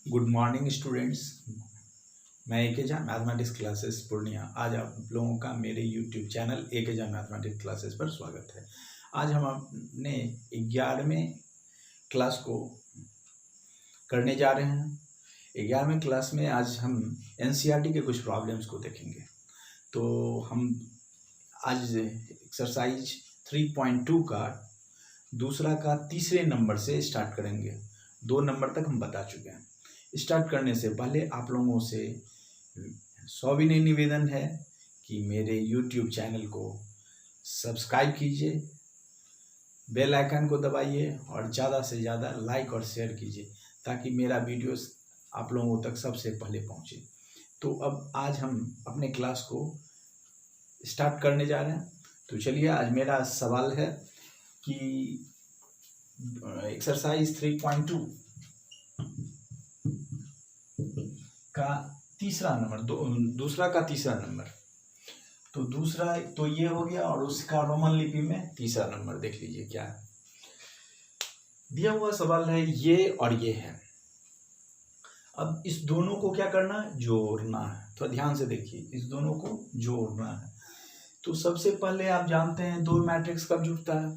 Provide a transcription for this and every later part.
Good morning students. मैं एकेजा mathematics classes Purnia. आज आप लोगों का मेरे यूट्यूब चैनल एकेजा मैथमेटिक्स क्लासेस पर स्वागत है। आज हम अपने 11वें क्लास को करने जा रहे हैं। 11वें क्लास में आज हम एनसीईआरटी के कुछ प्रॉब्लम्स को देखेंगे। तो हम आज एक्सरसाइज 3.2 का दूसरा का तीसरे नंबर से स्टार्ट करेंगे। 2 नंबर तक हम बता चुके हैं। स्टार्ट करने से पहले आप लोगों से सविनय निवेदन है कि मेरे YouTube चैनल को सब्सक्राइब कीजिए, बेल आइकन को दबाइए और ज़्यादा से ज़्यादा लाइक और शेयर कीजिए ताकि मेरा वीडियोस आप लोगों तक सबसे पहले पहुंचे। तो अब आज हम अपने क्लास को स्टार्ट करने जा रहे हैं। तो चलिए, आज मेरा सवाल है कि एक्सरसाइज 3.2 का तीसरा नंबर, दूसरा का तीसरा नंबर। तो दूसरा तो ये हो गया और उसका रोमन लिपि में तीसरा नंबर देख लीजिए क्या है। दिया हुआ सवाल है ये और ये है। अब इस दोनों को क्या करना है? जोड़ना है। तो ध्यान से देखिए, इस दोनों को जोड़ना है। तो सबसे पहले आप जानते हैं दो मैट्रिक्स कब जुड़ता है।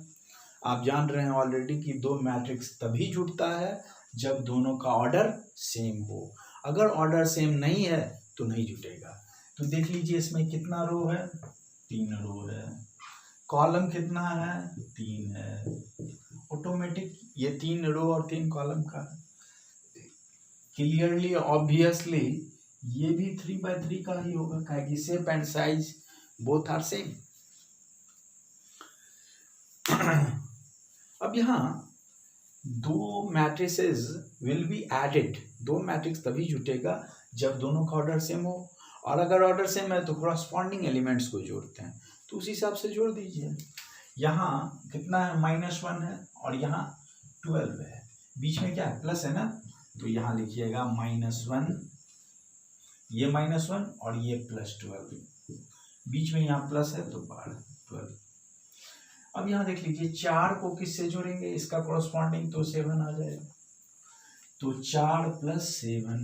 आप जान रहे हैं ऑलरेडी कि दो मैट्रिक्स तभी जुड़ता है जब दोनों का ऑर्डर सेम हो। अगर ऑर्डर सेम नहीं है तो नहीं जुटेगा। तो देख लीजिए, इसमें कितना रो है? 3 रो है। कॉलम कितना है? 3 है। ऑटोमेटिक ये 3 रो और 3 कॉलम का क्लियरली ऑब्वियसली ये भी 3x3 का ही होगा, क्योंकि shape and size both are same. अब यहाँ दो मैट्रिसेस विल बी एडेड। दो मैट्रिक्स तभी जुटेगा जब दोनों का ऑर्डर सेम हो, और अगर ऑर्डर सेम है तो कॉरस्पॉन्डिंग एलिमेंट्स को जोड़ते हैं। तो उस हिसाब से जोड़ दीजिए। यहाँ कितना है? -1 है और यहाँ 12 है। बीच में क्या है? प्लस है ना। तो यहाँ लिखिएगा -1, ये -1 और ये +12। बीच में यहाँ प्लस है तो 12। अब यहाँ देख लीजिए, 4 को किससे जोड़ेंगे? इसका कॉरस्पॉन्डिंग तो 7 आ जाएगा। तो 4 + 7,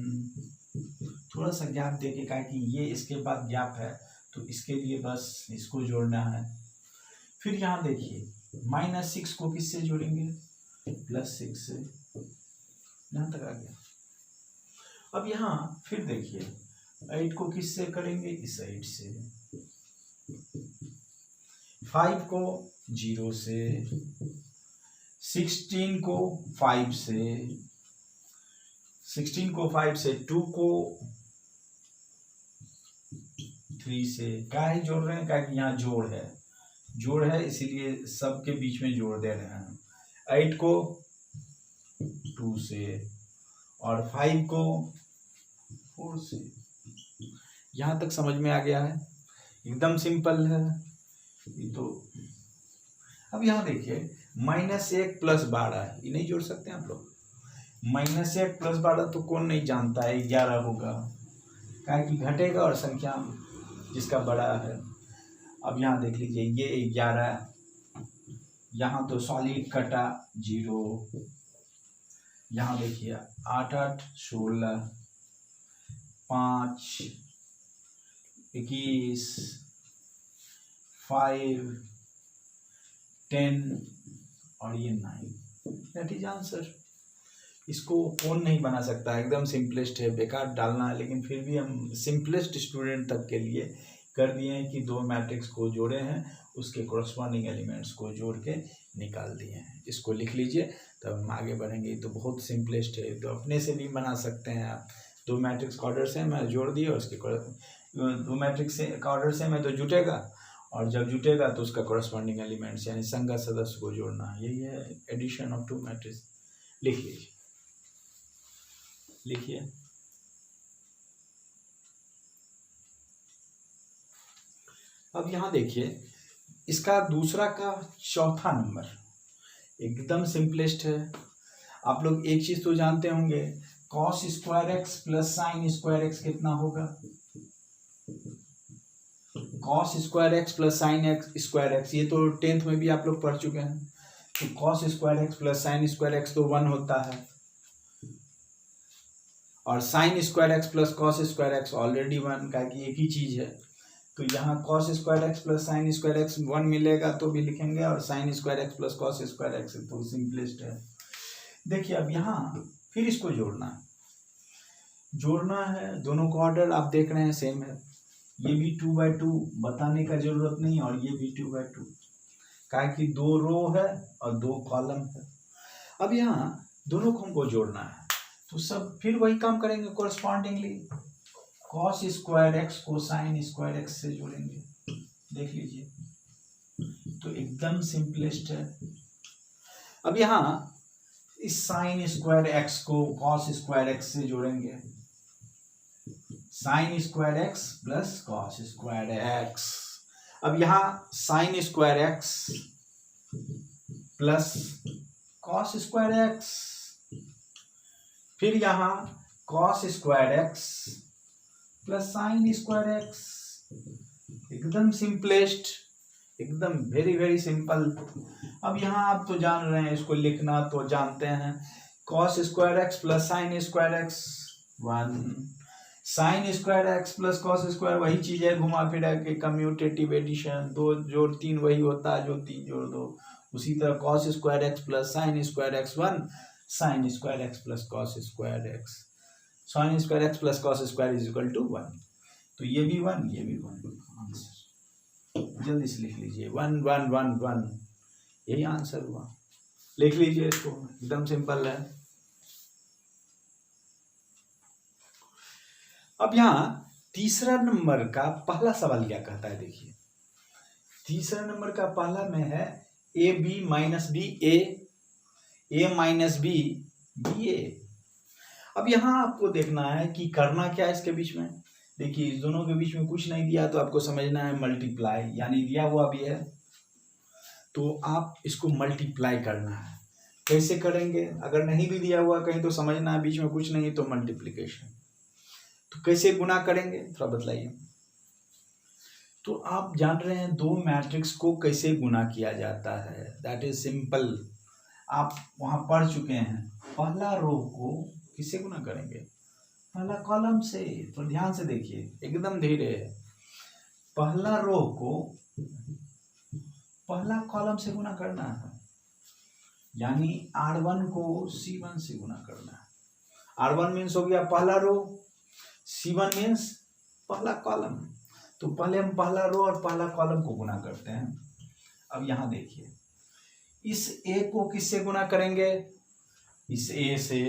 थोड़ा सा गैप देखेगा कि ये इसके बाद गैप है तो इसके लिए बस इसको जोड़ना है। फिर यहाँ देखिए, -6 को किससे जोड़ेंगे? +6 से। यहाँ तक आ गया। अब यहाँ फिर देखिए, 8 को किससे करेंगे? इस 8 से। 5 को 0 से। 16 को 5 से। 16 को 5 से। 2 को 3 से। काहे जोड़ रहे हैं? क्योंकि यहाँ जोड़ है इसीलिए सबके बीच में जोड़ दे रहे हैं। 8 को 2 से और 5 को 4 से। यहाँ तक समझ में आ गया है? एकदम सिंपल है ये तो। अब यहाँ देखिए, -1 + 12, ये नहीं जोड़ सकते आप लोग? -1 + 12 तो कौन नहीं जानता है 11 होगा, क्योंकि घटेगा और संख्या जिसका बड़ा है। अब यहाँ देख लीजिए, ये 11, यहाँ तो सॉलिड कटा 0। यहाँ देखिए 8 8 16, 5 21, 5 10 और ये 9। That is answer. इसको कौन नहीं बना सकता? एकदम सिंपलेस्ट है, बेकार डालना है, लेकिन फिर भी हम सिंपलेस्ट स्टूडेंट तक के लिए कर दिए हैं कि दो मैट्रिक्स को जोड़े हैं, उसके कॉरस्पॉन्डिंग एलिमेंट्स को जोड़ के निकाल दिए हैं। इसको लिख लीजिए, तब हम आगे बढ़ेंगे। तो बहुत सिंपलेस्ट है, तो अपने से भी बना सकते हैं आप। दो मैट्रिक्स का ऑर्डर सेम है, जोड़ दिए, उसके दो मैट्रिक्स का ऑर्डर सेम है तो जुटेगा, और जब जुटेगा तो उसका कॉरस्पॉन्डिंग एलिमेंट्स यानी संगत सदस्य को जोड़ना है। यही है एडिशन ऑफ टू मैट्रिक्स। लिख लीजिए, लिखिए। अब यहाँ देखिए, इसका दूसरा का चौथा नंबर एकदम सिंपलेस्ट है। आप लोग एक चीज तो जानते होंगे, cos² x + sin² x कितना होगा? cos² x + sin² x, ये तो 10th में भी आप लोग पढ़ चुके हैं। तो cos² x + sin² x तो 1 होता है, और sign square x plus cos square x already one का कि एक ही चीज है, तो यहाँ cos square x plus sine square x one मिलेगा तो भी लिखेंगे, और sign square x plus cos square x तो सिंपलेस्ट है। देखिए अब यहाँ फिर इसको जोड़ना है, दोनों का ऑर्डर आप देख रहे हैं सेम है, ये भी 2/2 बताने का जरूरत नहीं, और ये भी 2/2 का कि 2 रो है और 2 कॉलम है। अब यहाँ दोनों को हमको जोड़ना है, तो सब फिर वही काम करेंगे कोरस्पॉन्डिंगली, कॉस स्क्वायर एक्स को साइन स्क्वायर एक्स से जोड़ेंगे, देख लीजिए, तो एकदम सिंपलेस्ट है। अब यहाँ इस साइन स्क्वायर एक्स को कॉस स्क्वायर एक्स से जोड़ेंगे, sign square x plus cos square x. अब यहाँ sign square x plus cos square x, फिर यहाँ cos square x plus sine square x, एकदम सिंपलेस्ट, एकदम वेरी वेरी सिंपल। अब यहाँ आप तो जान रहे हैं, इसको लिखना तो जानते हैं, cos square x plus sine square x 1, sine square x plus cos square वही चीज है, घुमा फिरा के कम्यूटेटिव एडिशन, 2 जोड़ 3 वही होता है जो 3 जोड़ 2। उसी तरह cos square x plus sine square x 1, sine square x plus cos square x, sine square x plus cos square is equal to 1, तो ये भी 1 ये भी 1, आंसर जल्दी से लिख लीजिए 1 1 1 1, यही आंसर हुआ, लिख लीजिए इसको, एकदम सिंपल है। अब यहाँ तीसरा नंबर का पहला सवाल क्या कहता है, देखिए तीसरा नंबर का पहला में है A B minus B A minus B B A. अब यहाँ आपको देखना है कि करना क्या है इसके बीच में, देखिए इस दोनों के बीच में कुछ नहीं दिया तो आपको समझना है मल्टीप्लाई, यानी दिया हुआ भी है तो आप इसको मल्टीप्लाई करना है। कैसे करेंगे, अगर नहीं भी दिया हुआ कहीं तो समझना है बीच में कुछ नहीं तो मल्टीप्लिकेशन, तो कैसे गुना करेंगे थोड़ा बतलाइए। तो आप जान रहे हैं दो मैट्रिक्स को कैसे गुना किया जाता है, दैट इज सिंपल, आप वहां पढ़ चुके हैं। पहला रो को किससे गुना करेंगे, पहला कॉलम से, तो ध्यान से देखिए एकदम धीरे, पहला रो को पहला कॉलम से गुना करना है, यानी R1 को C1 से गुना करना है। R1 मीन्स हो गया पहला रो, C1 मीन्स पहला कॉलम, तो पहले हम पहला रो और पहला कॉलम को गुना करते हैं। अब यहाँ देखिए इस A को किससे गुना करेंगे, इस A से,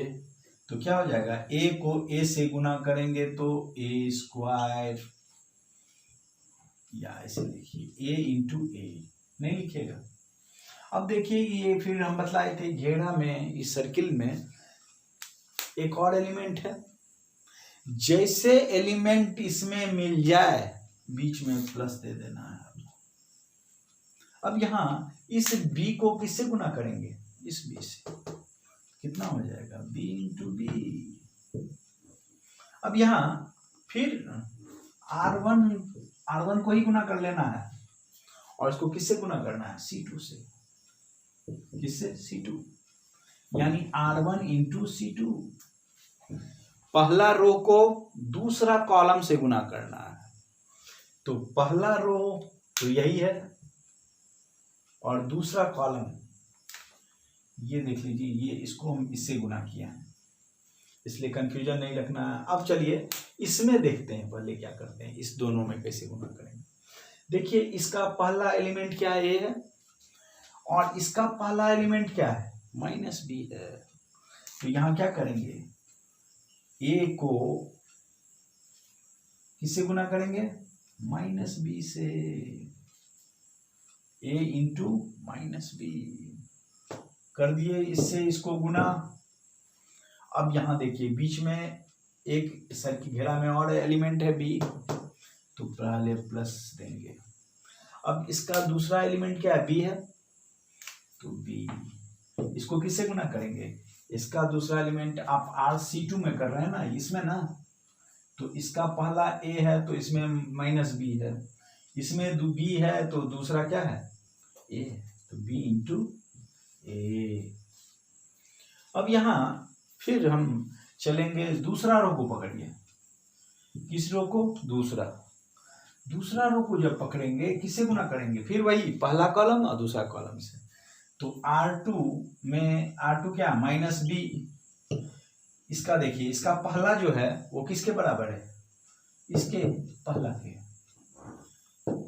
तो क्या हो जाएगा, A को A से गुना करेंगे तो A स्क्वायर, या ऐसे लिखिए A इंटू A, नहीं लिखिएगा। अब देखिए ये फिर हम बतलाए थे घेरा में, इस सर्किल में एक और एलिमेंट है, जैसे एलिमेंट इसमें मिल जाए बीच में प्लस दे देना है। अब यहाँ इस B को किससे गुना करेंगे, इस B से, कितना हो जाएगा B इंटू B। अब यहाँ फिर R1 को ही गुना कर लेना है, और इसको किससे गुना करना है, C2 से, किससे, C2, यानी R1 इंटू C2। पहला रो को दूसरा कॉलम से गुना करना है, तो पहला रो तो यही है और दूसरा कॉलम ये देख लीजिए, ये इसको हम इससे गुना किया है, इसलिए कंफ्यूजन नहीं रखना है। अब चलिए इसमें देखते हैं पहले क्या करते हैं, इस दोनों में कैसे गुना करेंगे। देखिए इसका पहला एलिमेंट क्या है, A है, और इसका पहला एलिमेंट क्या है, माइनस B है, तो यहाँ क्या करेंगे, A को किससे गुना करेंगे, माइनस B से, A इंटू माइनस B कर दिए, इससे इसको गुना। अब यहाँ देखिए बीच में एक सर्किल घेरा में और एलिमेंट है B, तो पहले प्लस देंगे। अब इसका दूसरा एलिमेंट क्या है, B है, तो B, इसको किससे गुना करेंगे, इसका दूसरा एलिमेंट आप RC2 में कर रहे हैं ना, इसमें ना, तो इसका पहला A है तो इसमें माइनस B है, इसमें B है तो दूसरा क्या है, A, तो B इंटू A। अब यहाँ फिर हम चलेंगे दूसरा रो को पकड़िए। किस रो को? दूसरा रो को जब पकड़ेंगे किससे गुना करेंगे? फिर वही पहला कॉलम और दूसरा कॉलम से। तो R2 में R2 क्या? Minus b. इसका देखिए, इसका पहला जो है वो किसके बराबर है? इसके पहला के।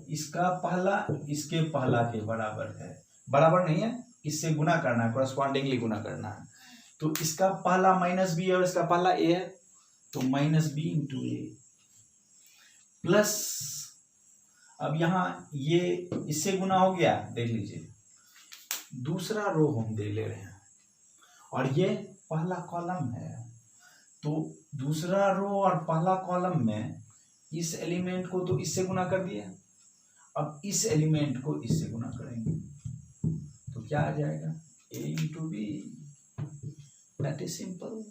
इसका पहला इसके पहला के बराबर है। बराबर नहीं है, इससे गुना करना है, कोरस्पॉन्डिंगली गुना करना है। तो इसका पहला माइनस बी और इसका पहला ए है, तो माइनस बी इंटू ए प्लस, अब यहां ये इससे गुना हो गया, देख लीजिए दूसरा रो हम दे ले रहे हैं और ये पहला कॉलम है, तो दूसरा रो और पहला कॉलम में इस एलिमेंट को तो इससे गुना कर दिया, अब इस एलिमेंट को इससे गुना करेंगे तो क्या आ जाएगा? a into b. That is simple.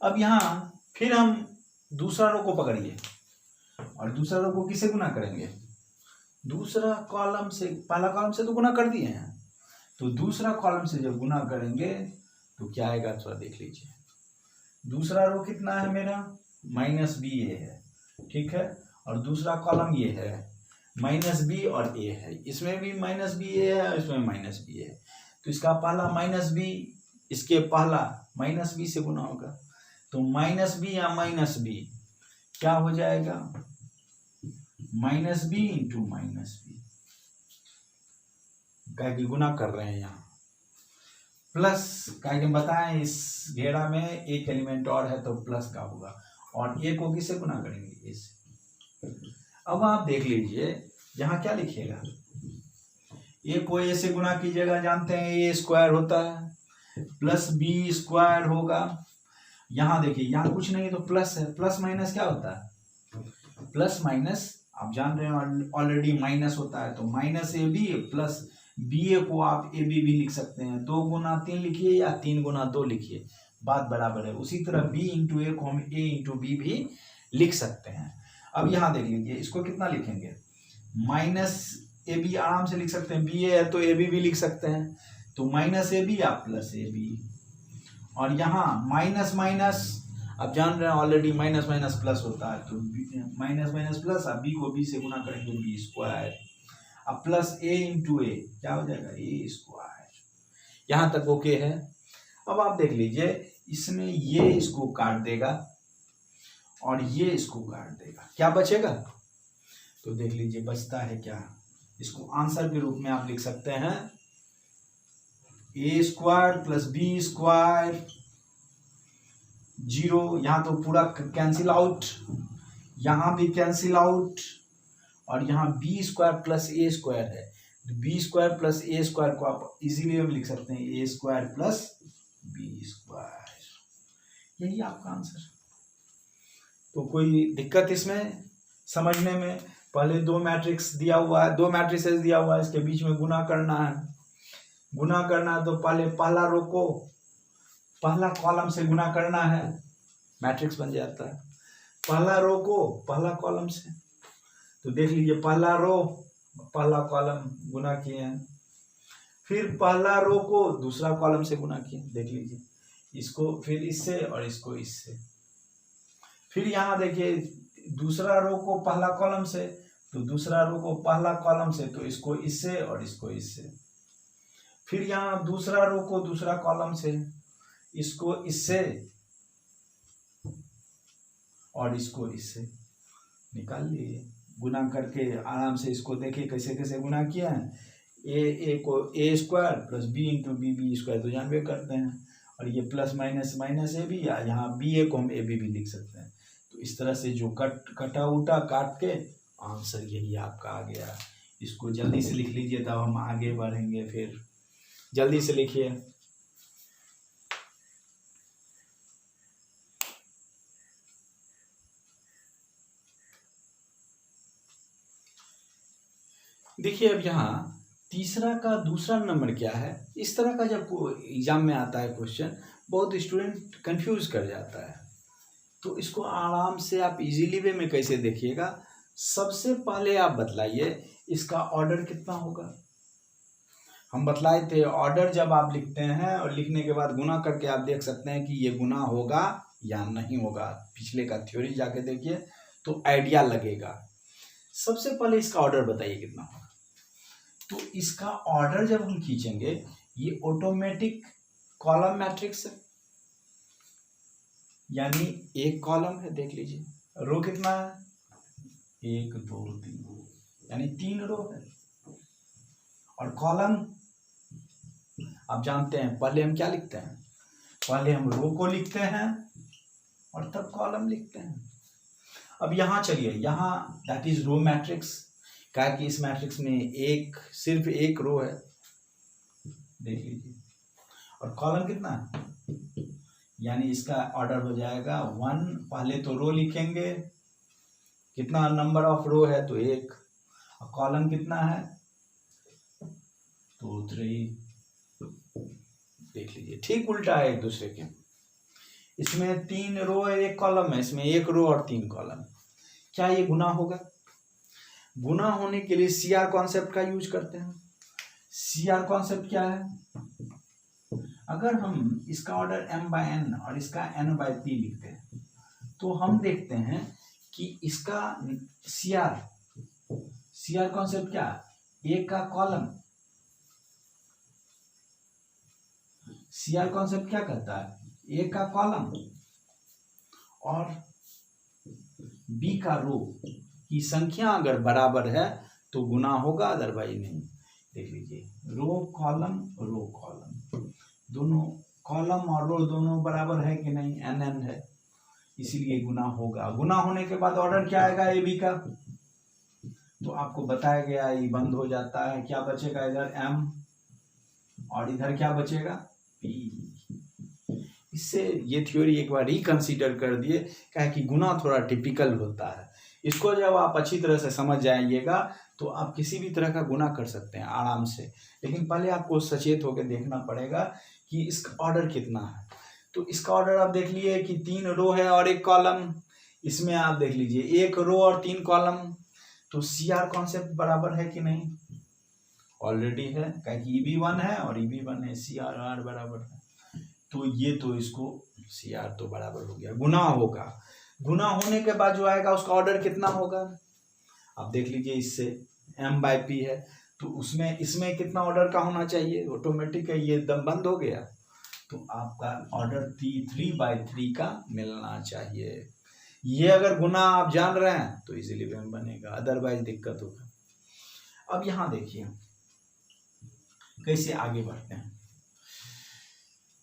अब यहां फिर हम दूसरा रो को पकड़िए और दूसरा रो को किससे गुना करेंगे? दूसरा कॉलम से। पहला कॉलम से तो गुना कर दिए हैं, तो दूसरा कॉलम से जब गुना करेंगे तो क्या आएगा? थोड़ा देख लीजिए। दूसरा रो कितना है मेरा? माइनस बी ए है, ठीक है, और दूसरा कॉलम ये है माइनस बी और ए है, इसमें भी माइनस बी ए है और इसमें माइनस बी है, तो इसका पहला माइनस बी इसके पहला माइनस बी से गुना होगा, तो माइनस बी या माइनस बी क्या हो जाएगा? Minus b into minus b, क्या कि गुना कर रहे हैं यहाँ, प्लस क्या कि बताएं इस घेरा में एक एलिमेंट और है तो प्लस का होगा, और ए को किससे गुना करेंगे? इस। अब आप देख लीजिए यहाँ क्या लिखिएगा? ए को ए से गुना कीजिएगा, जानते हैं ए स्क्वायर होता है, प्लस बी स्क्वायर होगा। यहाँ देखिए यहाँ कुछ नहीं तो प्लस है, प्लस माइनस क्या होता है? प्लस माइनस आप जान रहे हैं ऑलरेडी माइनस होता है, तो minus A B plus B A को आप ए बी भी लिख सकते हैं, 2 गुना 3 लिखिए या 3 गुना 2 लिखिए, बात बराबर है। उसी तरह बी इंटू ए को हम ए इंटू बी भी लिख सकते हैं। अब यहाँ देख लीजिए इसको कितना लिखेंगे? माइनस ए बी आराम से लिख सकते हैं, बी ए है तो ए बी भी लिख सकते हैं, तो माइनस ए बी या प्लस ए बी, और यहाँ माइनस माइनस अब जान रहे हैं ऑलरेडी माइनस माइनस प्लस होता है, तो माइनस माइनस प्लस, अब बी को बी से गुना करेंगे बी स्क्वायर, अब प्लस ए इंटू ए क्या हो जाएगा? ए स्क्वायर। यहाँ तक ओके है। अब आप देख लीजिए इसमें ये इसको काट देगा और ये इसको काट देगा, क्या बचेगा? तो देख लीजिए बचता है क्या? इसको आंसर के रूप में आप लिख सकते हैं ए स्क्वायर प्लस बी स्क्वायर, 0, यहाँ तो पूरा कैंसिल आउट, यहाँ भी कैंसिल आउट, और यहाँ बी स्क्वायर प्लस ए स्क्वायर है, तो बी स्क्वायर प्लस ए स्क्वायर को आप इजीली हम लिख सकते हैं ए स्क्वायर प्लस बी स्क्वायर, यही आपका आंसर। तो कोई दिक्कत इसमें समझने में? पहले 2 मैट्रिक्स दिया हुआ है, 2 मैट्रिसेस दिया हुआ है, इसके बीच में गुना करना है। गुना करना है तो पहले पहला रो को पहला कॉलम से गुना करना है, मैट्रिक्स बन जाता है। पहला रो को पहला कॉलम से, तो देख लीजिए पहला रो पहला कॉलम गुना किए हैं, फिर पहला रो को दूसरा कॉलम से गुना किए, देख लीजिए इसको फिर इससे और इसको इससे, फिर यहाँ देखिए दूसरा रो को पहला कॉलम से, तो दूसरा रो को पहला कॉलम से, तो इसको इससे और इसको इससे, फिर यहाँ दूसरा रो को दूसरा कॉलम से, इसको इससे और इसको इससे, निकाल लिए गुना करके आराम से। इसको देखिए कैसे कैसे गुना किया है, ए को A square plus B into B B square तो जानवे करते हैं, और ये plus minus minus A B, या यहाँ बी ए को हम ए बी भी लिख सकते हैं। तो इस तरह से जो कटा उटा काट के आंसर यही आपका आ गया। इसको जल्दी से लिख लीजिए तब हम आगे बढ़ेंगे, फिर जल्दी से लिखिए। देखिए अब यहाँ तीसरा का दूसरा नंबर क्या है, इस तरह का जब एग्जाम में आता है क्वेश्चन, बहुत स्टूडेंट कंफ्यूज कर जाता है। तो इसको आराम से आप इजीली वे में कैसे देखिएगा, सबसे पहले आप बतलाइए इसका ऑर्डर कितना होगा। हम बतलाए थे ऑर्डर जब आप लिखते हैं और लिखने के बाद गुना करके आप देख सकते हैं कि ये गुना होगा या नहीं होगा। पिछले का थ्योरी जाके देखिए तो आइडिया लगेगा। सबसे पहले इसका ऑर्डर बताइए कितना होगा। तो इसका ऑर्डर जब हम खींचेंगे, ये ऑटोमेटिक कॉलम मैट्रिक्स है, यानी एक कॉलम है। देख लीजिए रो कितना है, 1 2 3, यानी 3 रो है। और कॉलम आप जानते हैं पहले हम क्या लिखते हैं, पहले हम रो को लिखते हैं और तब कॉलम लिखते हैं। अब यहाँ चलिए, यहाँ दैट इज रो मैट्रिक्स, क्या कि इस मैट्रिक्स में सिर्फ एक रो है, देख लीजिए। और कॉलम कितना है, यानी इसका ऑर्डर हो जाएगा 1। पहले तो रो लिखेंगे, कितना नंबर ऑफ रो है तो 1, और कॉलम कितना है 2 3। देख लीजिए ठीक उल्टा है एक दूसरे के। इसमें 3 रो है, 1 कॉलम है, इसमें 1 रो और 3 कॉलम। क्या ये गुना होगा? गुना होने के लिए CR कॉन्सेप्ट का यूज करते हैं। CR कॉन्सेप्ट क्या है, अगर हम इसका ऑर्डर m/n और इसका n/p लिखते हैं तो हम देखते हैं कि इसका CR कॉन्सेप्ट क्या, एक का कॉलम। CR कॉन्सेप्ट क्या कहता है, एक का कॉलम और B का रो की संख्या अगर बराबर है तो गुना होगा, अदरवाइज नहीं। देख लीजिए रो कॉलम दोनों, कॉलम और रो दोनों बराबर है कि नहीं, n है, इसीलिए गुना होगा। गुना होने के बाद ऑर्डर क्या आएगा AB का, तो आपको बताया गया ये बंद हो जाता है। क्या बचेगा इधर M और इधर क्या बचेगा P। इससे ये थ्योरी एक बार रिकंसीडर कर दिए, क्या कि गुना थोड़ा टिपिकल होता है। इसको जब आप अच्छी तरह से समझ जाइएगा तो आप किसी भी तरह का गुना कर सकते हैं आराम से, लेकिन पहले आपको सचेत होकर देखना पड़ेगा कि इसका ऑर्डर कितना है। तो इसका ऑर्डर आप देख लिए कि 3 रो है और 1 कॉलम। इसमें आप देख लीजिए 1 रो और 3 कॉलम, तो CR कॉन्सेप्ट बराबर है कि नहीं, ऑलरेडी है, क्या कि EB 1 है और EB 1 है, CR बराबर है। तो ये तो इसको CR तो बराबर हो गया, गुना होगा। गुना होने के बाद जो आएगा उसका ऑर्डर कितना होगा, आप देख लीजिए इससे m/p है तो उसमें इसमें कितना ऑर्डर का होना चाहिए, ऑटोमेटिक है, ये एकदम बंद हो गया तो आपका ऑर्डर 3/3 का मिलना चाहिए। ये अगर गुना आप जान रहे हैं तो इजीली बनेगा, अदरवाइज दिक्कत होगा। अब यहाँ देखिए कैसे आगे बढ़ते हैं।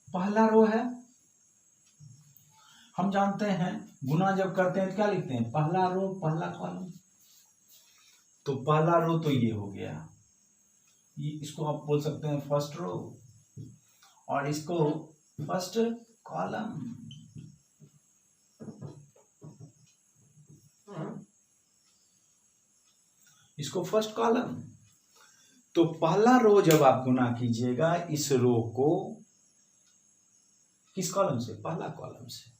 पहला रो है, हम जानते हैं गुना जब करते हैं तो क्या लिखते हैं, पहला रो पहला कॉलम। तो पहला रो तो ये हो गया, ये इसको आप बोल सकते हैं फर्स्ट रो और इसको फर्स्ट कॉलम। इसको फर्स्ट कॉलम। तो पहला रो जब आप गुना कीजिएगा इस रो को किस कॉलम से, पहला कॉलम से,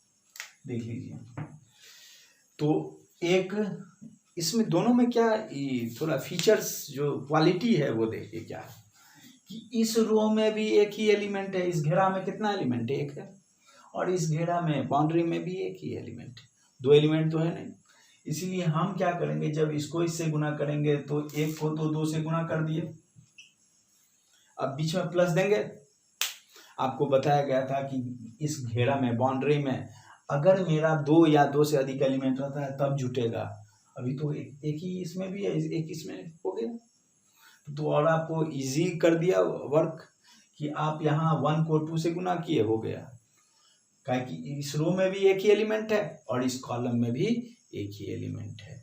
देख लीजिए। तो एक इसमें दोनों में क्या थोड़ा फीचर्स जो क्वालिटी है वो देखिए क्या है कि इस रो में भी एक ही एलिमेंट है, इस घेरा में कितना एलिमेंट है, 1 है, और इस घेरा में बाउंड्री में भी एक ही एलिमेंट है, 2 एलिमेंट तो है नहीं। इसीलिए हम क्या करेंगे, जब इसको इससे गुना करेंगे तो 1 को तो 2 से गुना कर दिए, अब बीच में प्लस देंगे। आपको बताया गया था कि इस घेरा में बाउंड्री में अगर मेरा 2 या 2 से अधिक एलिमेंट रहता है तब जुटेगा, अभी तो एक ही इसमें भी है, एक इसमें हो गया। तो और आपको इजी कर दिया वर्क कि आप यहाँ 1 को 2 से गुना किए, हो गया, क्या कि इस रो में भी एक ही एलिमेंट है और इस कॉलम में भी एक ही एलिमेंट है।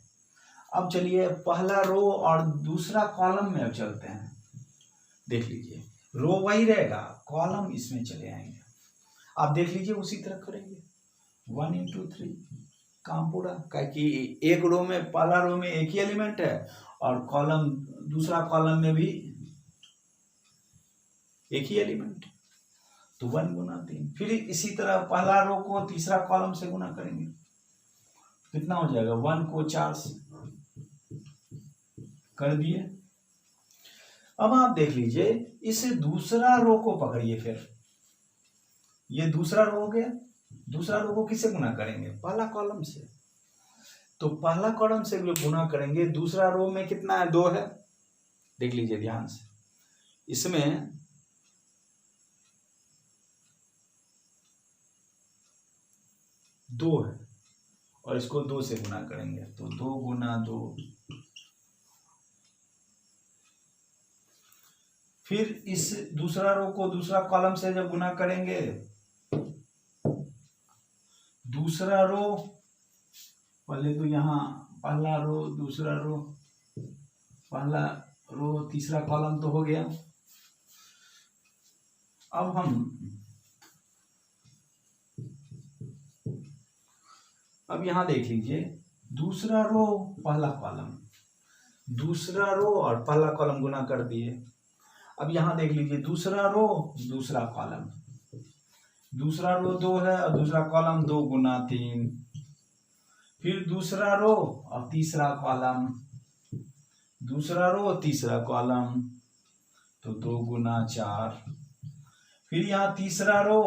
अब चलिए पहला रो और दूसरा कॉलम में अब चलते हैं। देख लीजिए रो वही रहेगा, कॉलम इसमें चले आएंगे। आप देख लीजिए उसी तरह करेंगे, 1 into 3 काम पूरा, क्या कि एक रो में पहला रो में एक ही एलिमेंट है और कॉलम दूसरा कॉलम में भी एक ही एलिमेंट, तो 1 गुना 3। फिर इसी तरह पहला रो को तीसरा कॉलम से गुना करेंगे, कितना हो जाएगा, 1 को 4 से कर दिए। अब आप देख लीजिए, इस दूसरा रो को पकड़िए, फिर ये दूसरा रो हो गया। दूसरा रो को किससे गुना करेंगे? पहला कॉलम से। तो पहला कॉलम से जो गुना करेंगे, दूसरा रो में कितना है? 2 है। देख लीजिए ध्यान से, इसमें 2 है और इसको 2 से गुना करेंगे, तो 2 गुना 2। फिर इस दूसरा रो को दूसरा कॉलम से जब गुना करेंगे, दूसरा रो, पहले तो यहाँ पहला रो, दूसरा रो, पहला रो, तीसरा कॉलम तो हो गया। अब यहां देख लीजिए, दूसरा रो पहला कॉलम, दूसरा रो और पहला कॉलम गुना कर दिए। अब यहां देख लीजिए, दूसरा रो दूसरा कॉलम, दूसरा रो 2 है और दूसरा कॉलम 2 गुना 3। फिर दूसरा रो और तीसरा कॉलम, दूसरा रो तीसरा कॉलम, तो 2 गुना 4। फिर यहाँ तीसरा रो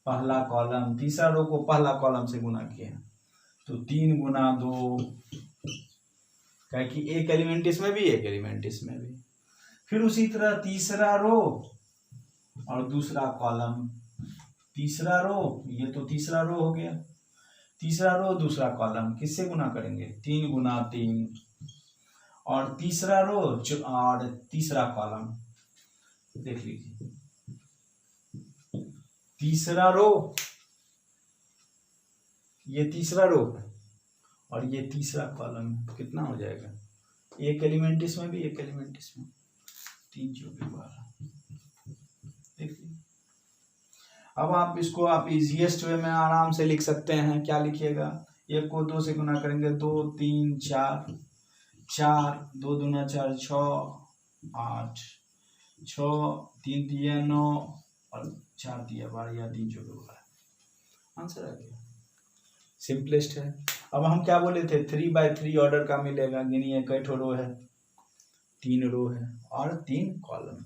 पहला कॉलम, तीसरा रो को पहला कॉलम से गुना किया, तो 3 गुना 2, कि एक एलिमेंट इसमें भी, एक एलिमेंट इसमें भी। फिर उसी तरह तीसरा रो और दूसरा कॉलम, तीसरा रो, ये तो तीसरा रो हो गया, तीसरा रो दूसरा कॉलम, किससे गुना करेंगे? 3 गुना 3। और तीसरा रो और तीसरा कॉलम, देख लीजिए, तीसरा रो, ये तीसरा रो और ये तीसरा कॉलम, कितना हो जाएगा? एक एलिमेंट इसमें भी, एक एलिमेंट इसमें, 3 चौके 12। देखिए, अब आप इसको आप इजीएस्ट वे में आराम से लिख सकते हैं। क्या लिखिएगा? 1 को 2 से गुना करेंगे, 2 3 4, 4 2 दूना 4, 6 8, 6 3 दिया 9 और 4 दिया 12, या 3 चौके 12। आंसर आ गया, सिंपलेस्ट है। अब हम क्या बोले थे? 3x3 ऑर्डर का मिलेगा। गिनिए, कई ठो रो है? 3 रो है और 3 कॉलम।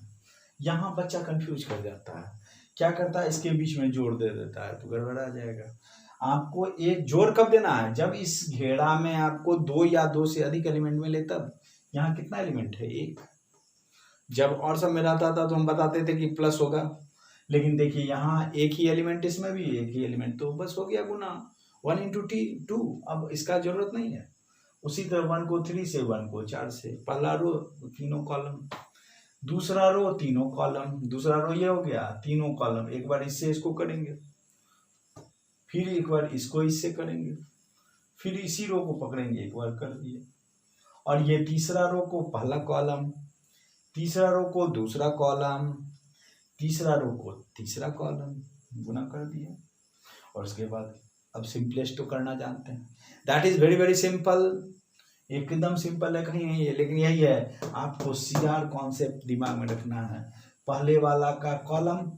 यहाँ बच्चा कंफ्यूज कर जाता है, क्या करता है? इसके बीच में जोड़ दे देता है, तो गड़बड़ा जाएगा। आपको एक जोड़ कब देना है? जब इस घेरा में आपको 2 या 2 से अधिक एलिमेंट मिले तब। यहाँ कितना एलिमेंट है? 1। जब और सब में रहता था तो हम बताते थे कि प्लस होगा, लेकिन देखिए यहाँ एक ही एलिमेंट, इसमें भी एक ही एलिमेंट, तो बस हो गया गुना, 1 इंटू 2। अब इसका जरूरत नहीं है। उसी तरह 1 को 3 से, 1 को 4 से। पहला रो तीनों कॉलम, दूसरा रो तीनों कॉलम, दूसरा रो ये हो गया, तीनों कॉलम। एक बार इससे इसको करेंगे, फिर एक बार इसको इससे करेंगे, फिर इसी रो को पकड़ेंगे, एक बार कर दिए। और ये तीसरा रो को पहला कॉलम, तीसरा रो को दूसरा कॉलम, तीसरा रो को तीसरा कॉलम, गुना कर दिया। और उसके बाद अब सिंपलेस्ट तो करना जानते हैं। That is very very simple, एकदम सिंपल है, कहीं नहीं है, लेकिन यही है, आपको CR कॉन्सेप्ट दिमाग में रखना है। पहले वाला का कॉलम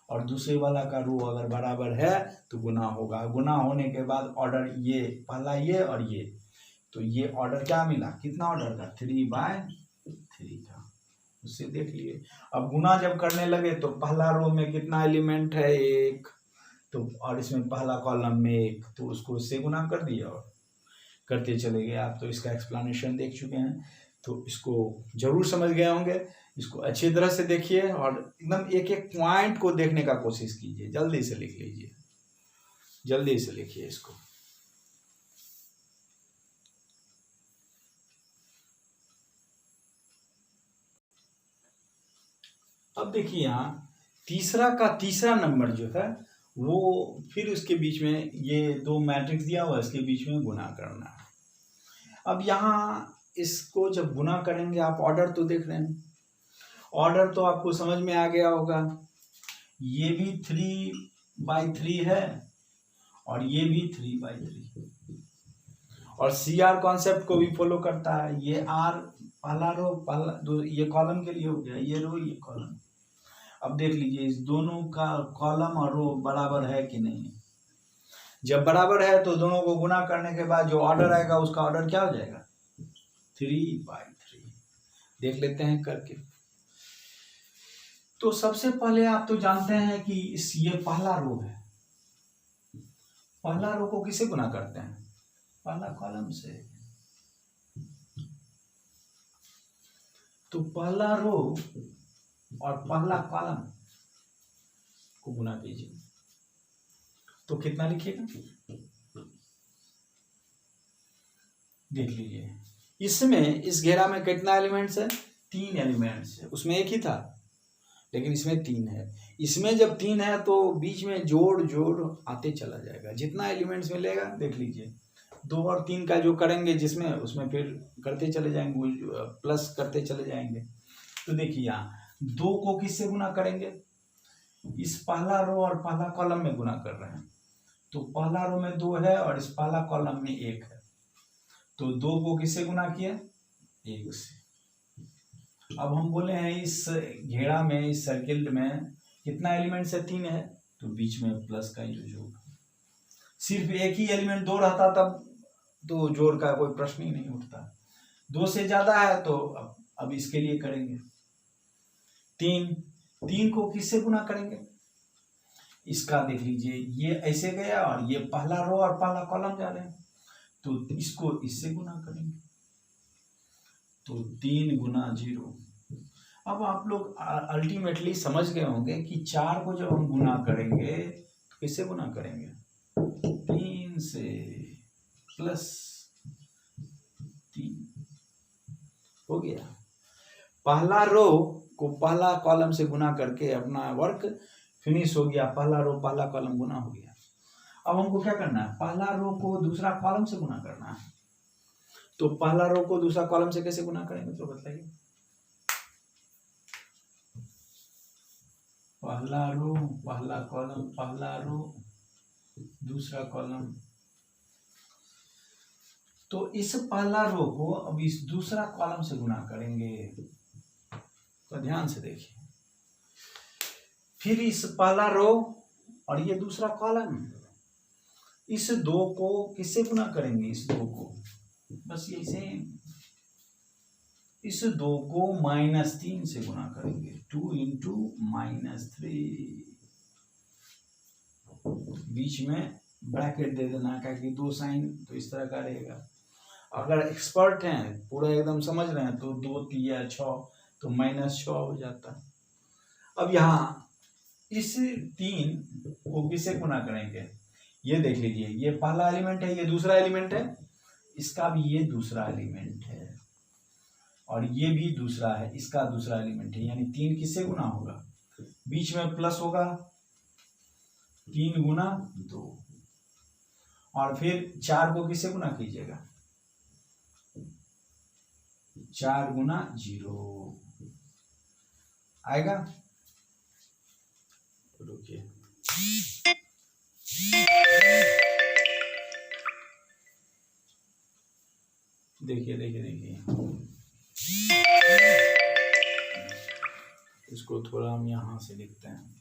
और दूसरे वाला का रो अगर बराबर है तो गुना होगा। गुना होने के बाद ऑर्डर, ये पहला ये और ये, तो ये ऑर्डर क्या मिला? कितना ऑर्डर का? 3x3 का। उससे देख लिए। अब गुना जब करने लगे तो पहला रो में कितना एलिमेंट है? 1, तो और इसमें पहला कॉलम में 1, तो उसको इससे गुना कर दिया और करते चले गए। आप तो इसका एक्सप्लेनेशन देख चुके हैं, तो इसको जरूर समझ गए होंगे। इसको अच्छी तरह से देखिए और एकदम एक एक पॉइंट को देखने का कोशिश कीजिए। जल्दी से लिख लीजिए, जल्दी से लिखिए इसको। अब देखिए, यहाँ तीसरा का तीसरा नंबर जो है वो, फिर उसके बीच में ये 2 मैट्रिक्स दिया हुआ, इसके बीच में गुना करना है। अब यहाँ इसको जब गुना करेंगे, आप ऑर्डर तो देख रहे हैं, ऑर्डर तो आपको समझ में आ गया होगा। ये भी 3x3 है और ये भी 3x3, और CR कॉन्सेप्ट को भी फॉलो करता है। ये R पहला रो, पहला ये कॉलम के लिए हो गया, ये रो ये कॉलम। अब देख लीजिए, इस दोनों का कॉलम और रो बराबर है कि नहीं। जब बराबर है तो दोनों को गुना करने के बाद जो ऑर्डर आएगा उसका ऑर्डर क्या हो जाएगा? 3x3। देख लेते हैं करके। तो सबसे पहले आप तो जानते हैं कि ये पहला रो है, पहला रो को किसे गुना करते हैं? पहला कॉलम से। तो पहला रो और पहला कॉलम को गुना कीजिए, तो कितना लिखिएगा देख लीजिए। इसमें इस घेरा में कितना एलिमेंट्स है? 3 एलिमेंट्स है। उसमें एक ही था लेकिन इसमें 3 है। इसमें जब 3 है तो बीच में जोड़ जोड़ आते चला जाएगा, जितना एलिमेंट्स मिलेगा देख लीजिए 2 और 3 का जो करेंगे जिसमें उसमें फिर करते चले जाएंगे, प्लस करते चले जाएंगे। तो देखिए यहाँ 2 को किससे गुना करेंगे? इस पहला रो और पहला कॉलम में गुना कर रहे हैं, तो पहला रो में 2 है और इस पहला कॉलम में 1 है, तो 2 को किससे गुना किया? 1 से। अब हम बोले हैं इस घेरा में, इस सर्किल में कितना एलिमेंट्स है? 3 है, तो बीच में प्लस का जो जोड़। सिर्फ एक ही एलिमेंट 2 रहता तब तो जोड़ का कोई प्रश्न ही नहीं उठता। 2 से ज्यादा है तो अब इसके लिए करेंगे 3 को किससे गुना करेंगे? इसका देख लीजिए, ये ऐसे गया और ये पहला रो और पहला कॉलम जा रहे हैं, तो इसको इससे गुना करेंगे, तो 3 गुना 0। अब आप लोग अल्टीमेटली समझ गए होंगे कि 4 को जब हम गुना करेंगे तो किससे गुना करेंगे? 3 से प्लस 3 हो गया। पहला रो को पहला कॉलम से गुना करके अपना वर्क फिनिश हो गया। पहला रो पहला कॉलम गुना हो गया। अब हमको क्या करना है? पहला रो को दूसरा कॉलम से गुना करना है। तो पहला रो को दूसरा कॉलम से कैसे गुना करेंगे तो बताइए। पहला रो पहला कॉलम, पहला रो दूसरा कॉलम, तो इस पहला रो को अब इस दूसरा कॉलम से गुना करेंगे। तो ध्यान से देखिए, फिर इस पहला रो और ये दूसरा कॉलम, इस 2 को किससे गुना करेंगे? इस 2 को बस यही सेम, इस 2 को -3 से गुना करेंगे। 2 इंटू -3, बीच में ब्रैकेट दे देना का कि 2 साइन तो इस तरह का रहेगा। अगर एक्सपर्ट हैं, पूरा एकदम समझ रहे हैं, तो 2 3 6 तो -6 हो जाता है। अब यहाँ इस 3 को किससे गुना करेंगे? ये देख लीजिए, ये पहला एलिमेंट है, ये दूसरा एलिमेंट है, इसका भी ये दूसरा एलिमेंट है और ये भी दूसरा है, इसका दूसरा एलिमेंट है, यानी 3 किससे गुना होगा? बीच में प्लस होगा, 3 गुना 2, और फिर 4 को किससे गुना कीजिएगा? 4 गुना 0 आएगा। रुकिए, देखिए देखिए देखिए, इसको थोड़ा हम यहां से लिखते हैं।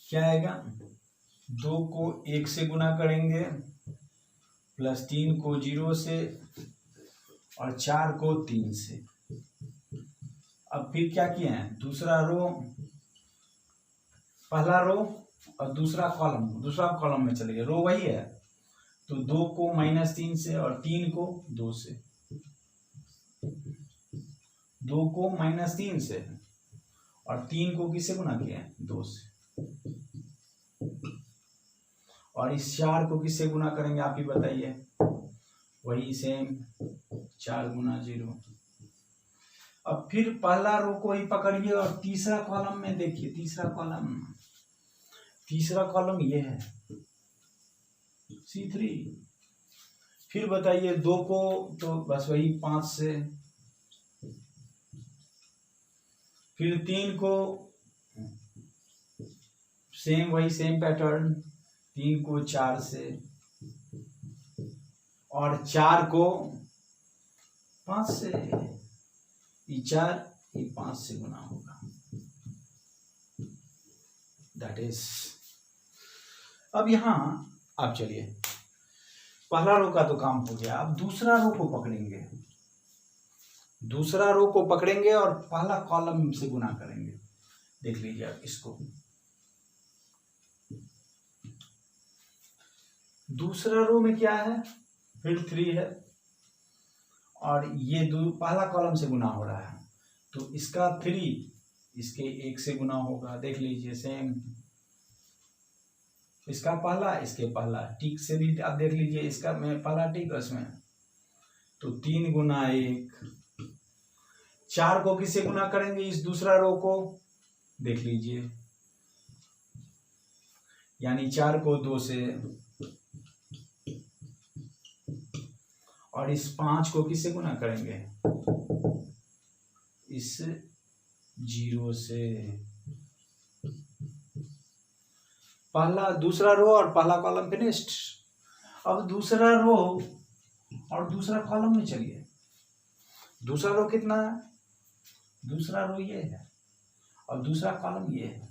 क्या आएगा? 2 को 1 से गुना करेंगे, प्लस 3 को 0 से, और 4 को 3 से। अब फिर क्या किए हैं? दूसरा रो, पहला रो और दूसरा कॉलम में चले गए, रो वही है, तो 2 को -3 से और 3 को 2 से, 2 को -3 से और 3 को किससे गुना किया है? 2 से, और इस 4 को किससे गुना करेंगे आप ही बताइए? वही सेम 4 गुना 0। अब फिर पहला रो को ही पकड़िए और तीसरा कॉलम में देखिए, तीसरा कॉलम ये है C3। फिर बताइए 2 को तो बस वही 5 से, फिर 3 को सेम पैटर्न, 3 को 4 से, और 4 को 5 से, ये 4 ये 5 से गुना होगा, दैट इज। अब यहां आप चलिए, पहला रो का तो काम हो गया, अब दूसरा रो को पकड़ेंगे, दूसरा रो को पकड़ेंगे और पहला कॉलम से गुना करेंगे। देख लीजिए अब इसको, दूसरा रो में क्या है, फिर 3 है और ये पहला कॉलम से गुना हो रहा है, तो इसका 3 इसके 1 से गुना होगा। देख लीजिए सेम, इसका पहला इसके पहला टिक से भी आप देख लीजिए, इसका में पहला टिक इसमें, तो 3 गुना 1। 4 को किससे गुना करेंगे, इस दूसरा रो को, देख लीजिए, यानी 4 को 2 से, और इस 5 को किससे गुना करेंगे, इस 0 से। पहला दूसरा रो और पहला कॉलम फिनिश्ड। अब दूसरा रो और दूसरा कॉलम में चलिए, दूसरा रो कितना है, दूसरा रो ये है और दूसरा कॉलम ये है,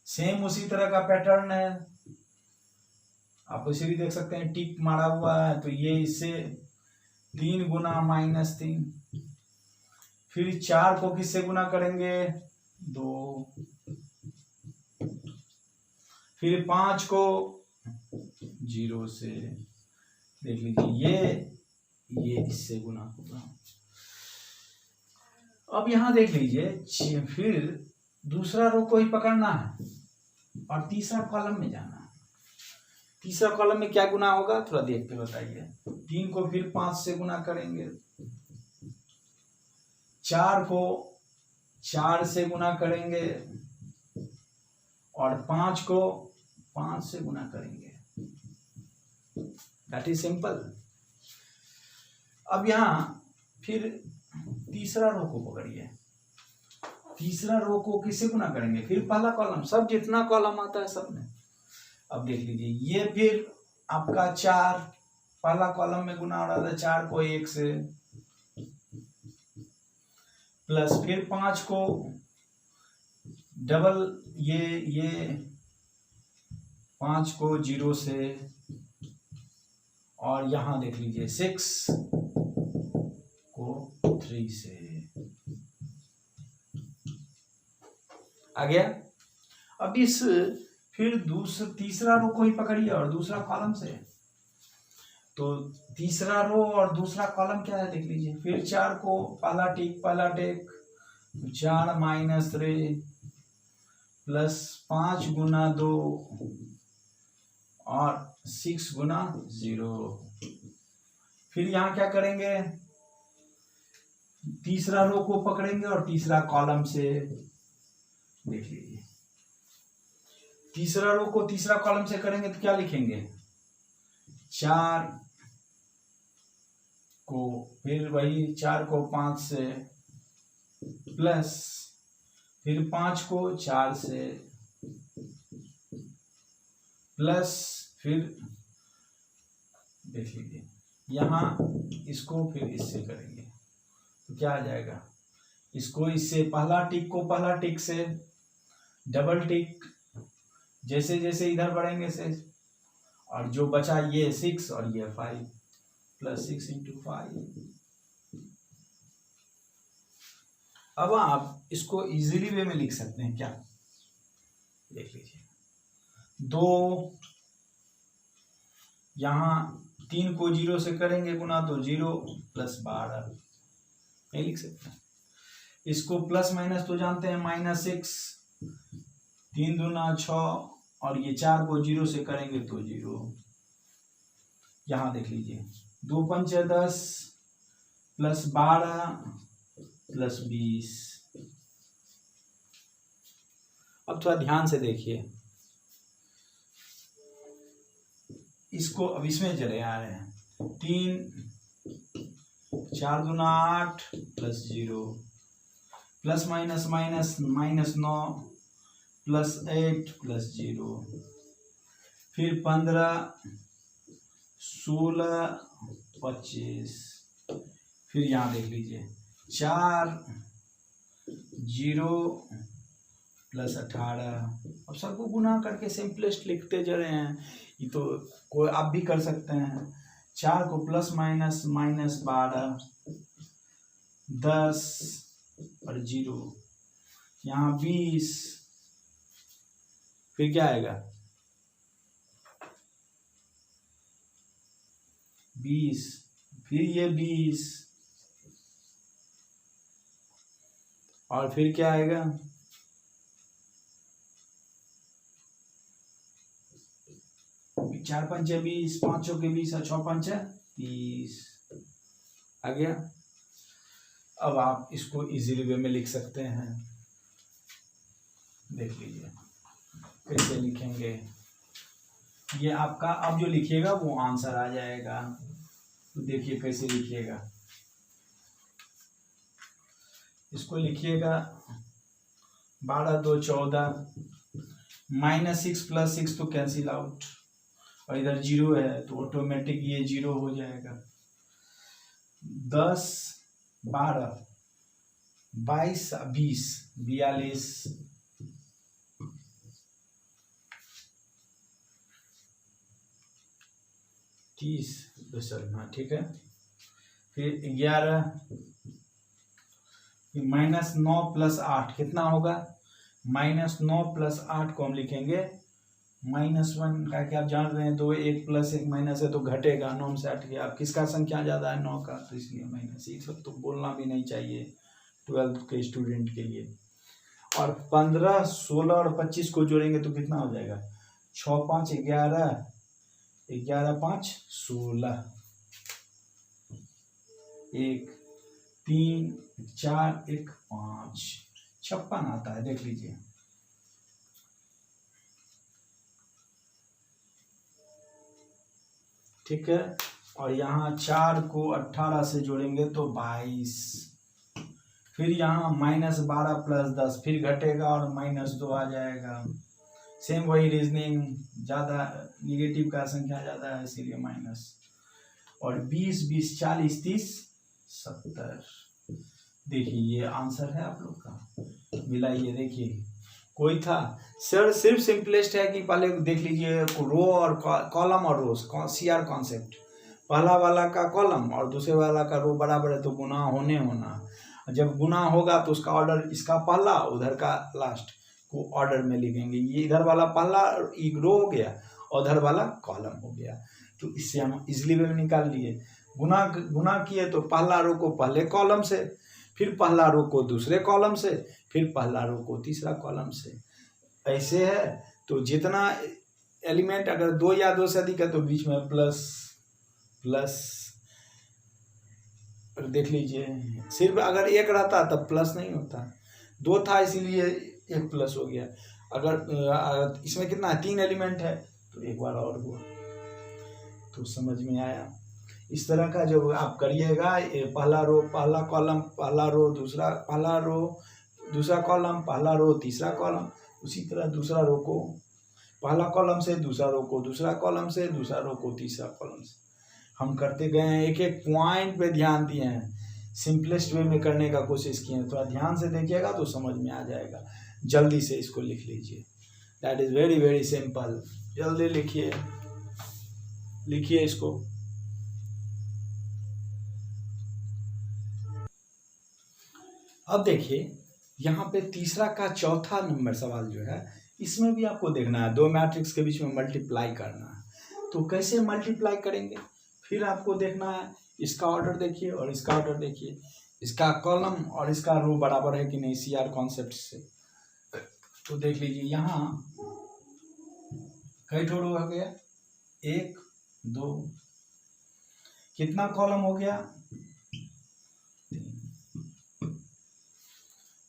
सेम उसी तरह का पैटर्न है। आप उसे भी देख सकते हैं, टिक मारा हुआ है, तो ये इससे 3 गुना -3। फिर 4 को किससे गुना करेंगे, 2। फिर 5 को 0 से, देख लीजिए ये इससे गुना होगा। अब यहां देख लीजिए, फिर दूसरा रो को ही पकड़ना है और तीसरा कॉलम में जाना है। तीसरा कॉलम में क्या गुना होगा, थोड़ा देख के बताइए। 3 को फिर 5 से गुना करेंगे, 4 को 4 से गुना करेंगे और 5 को 5 से गुना करेंगे। That is simple. अब यहां फिर तीसरा रो को पकड़िए, तीसरा रो को किससे गुना करेंगे, फिर पहला कॉलम, सब जितना कॉलम आता है सब में। अब देख लीजिए, ये फिर आपका 4 पहला कॉलम में गुना हो रहा था, 4 को 1 से, प्लस फिर 5 को डबल, ये 5 को 0 से, और यहां देख लीजिए 6 को 3 से। आ गया। अब इस फिर तीसरा रो को ही पकड़िए और दूसरा कॉलम से, तो तीसरा रो और दूसरा कॉलम क्या है, देख लीजिए। फिर 4 को पहला टिक 4 -3 प्लस 5 गुना 2 और 6 गुना 0। फिर यहां क्या करेंगे, तीसरा रो को पकड़ेंगे और तीसरा कॉलम से, देख लीजिए, तीसरा रो को तीसरा कॉलम से करेंगे तो क्या लिखेंगे, 4 को फिर वही 4 को 5 से, प्लस फिर 5 को 4 से, प्लस फिर देख लीजिए यहां इसको फिर इससे करेंगे तो क्या आ जाएगा, इसको इससे, पहला टिक को पहला टिक से, डबल टिक, जैसे जैसे इधर बढ़ेंगे से, और जो बचा ये 6 और ये 5, प्लस 6 × 5। अब आप इसको इजीली वे में लिख सकते हैं, क्या, देख लीजिए, 2 यहां 3 को 0 से करेंगे गुना, तो 0 प्लस 12, नहीं लिख सकते। इसको प्लस माइनस तो जानते हैं, -6, 3 दूना 6, और ये 4 को 0 से करेंगे तो 0। यहां देख लीजिए, 2 पंच 10 प्लस 12 प्लस 20। अब थोड़ा ध्यान से देखिए, इसको अब इसमें चले आ रहे हैं, 3 4 दूना 8 plus 0, plus minus minus -9 plus 8 plus 0, फिर 15 16 25, फिर यहाँ देख लीजिए 4 0 प्लस 18। अब सबको गुना करके सिंपलेस्ट लिखते जा रहे हैं, ये तो कोई आप भी कर सकते हैं। 4 को प्लस माइनस माइनस 12, 10 और 0, यहाँ 20, फिर क्या आएगा 20, फिर ये 20 और फिर क्या आएगा 4 पंचे 20, 5 चौके 20 और 6 पंचे 30 आ गया। अब आप इसको इजीली वे में लिख सकते हैं, देख लीजिए कैसे लिखेंगे। ये आपका अब जो लिखिएगा वो आंसर आ जाएगा, तो देखिए कैसे लिखिएगा। इसको लिखिएगा 12 2 14, -6 + 6 तो कैंसिल आउट, और इधर 0 है तो ऑटोमेटिक ये 0 हो जाएगा। 10 12 22 20 42 30 हाँ ठीक है। फिर 11, -9 + 8 कितना होगा, -9 + 8 को हम लिखेंगे -1 का, क्या आप जान रहे हैं 2 1 + 1 माइनस है तो घटेगा, 9 से 8 गया। अब किसका संख्या ज़्यादा है 9 का, तो इसलिए माइनस। ये सब तो बोलना भी नहीं चाहिए 12th के स्टूडेंट के लिए। और 15 16 और 25 को जोड़ेंगे तो कितना हो जाएगा 6 5 11, 11 5 16, 1 3 4 1 5, 56 आता है, देख लीजिए। ठीक है, और यहाँ 4 को 18 से जोड़ेंगे तो 22, फिर यहाँ -12 + 10, फिर घटेगा और -2 आ जाएगा। सेम वही रीजनिंग, ज़्यादा निगेटिव का संख्या ज़्यादा है इसीलिए माइनस। और 20 20 40 30 70, देखिए ये आंसर है आप लोग का। मिलाइए, देखिए कोई था सर, सिर्फ सिंपलेस्ट है कि पहले देख लीजिए रो और कॉलम और रोज, CR कॉन्सेप्ट। पहला वाला का कॉलम और दूसरे वाला का रो बराबर है तो गुना होना, जब गुना होगा तो उसका ऑर्डर, इसका पहला उधर का लास्ट को ऑर्डर में लिखेंगे। ये इधर वाला पहला रो हो गया, उधर वाला कॉलम हो गया, तो इससे हम इजली वे में निकाल लिए। गुना किए तो पहला रो को पहले कॉलम से, फिर पहला रो को दूसरे कॉलम से, फिर पहला रो को तीसरा कॉलम से, ऐसे है। तो जितना एलिमेंट अगर 2 या 2 से अधिक है तो बीच में प्लस प्लस, देख लीजिए। सिर्फ अगर 1 रहता तब प्लस नहीं होता, 2 था इसीलिए 1 प्लस हो गया। अगर इसमें कितना है 3 एलिमेंट है तो एक बार और हुआ, तो समझ में आया। इस तरह का जब आप करिएगा, पहला रो पहला कॉलम, पहला रो दूसरा, पहला रो दूसरा कॉलम, पहला रो तीसरा कॉलम, उसी तरह दूसरा रो को पहला कॉलम से, दूसरा रो को दूसरा कॉलम से, दूसरा रो को तीसरा कॉलम से हम करते गए हैं। एक एक पॉइंट पे ध्यान दिए हैं, सिंपलेस्ट वे में करने का कोशिश किए हैं। थोड़ा ध्यान से देखिएगा तो समझ में आ जाएगा। जल्दी से इसको लिख लीजिए, that is very very simple. जल्दी लिखिए, लिखिए इसको। अब देखिए यहाँ पे तीसरा का चौथा नंबर सवाल जो है, इसमें भी आपको देखना है 2 मैट्रिक्स के बीच में मल्टीप्लाई करना है। तो कैसे मल्टीप्लाई करेंगे, फिर आपको देखना है इसका ऑर्डर देखिए और इसका ऑर्डर देखिए, इसका कॉलम और इसका रो बराबर है कि नहीं CR कॉन्सेप्ट से। तो देख लीजिए यहाँ कई ठो रो हो गया, 1 2, कितना कॉलम हो गया,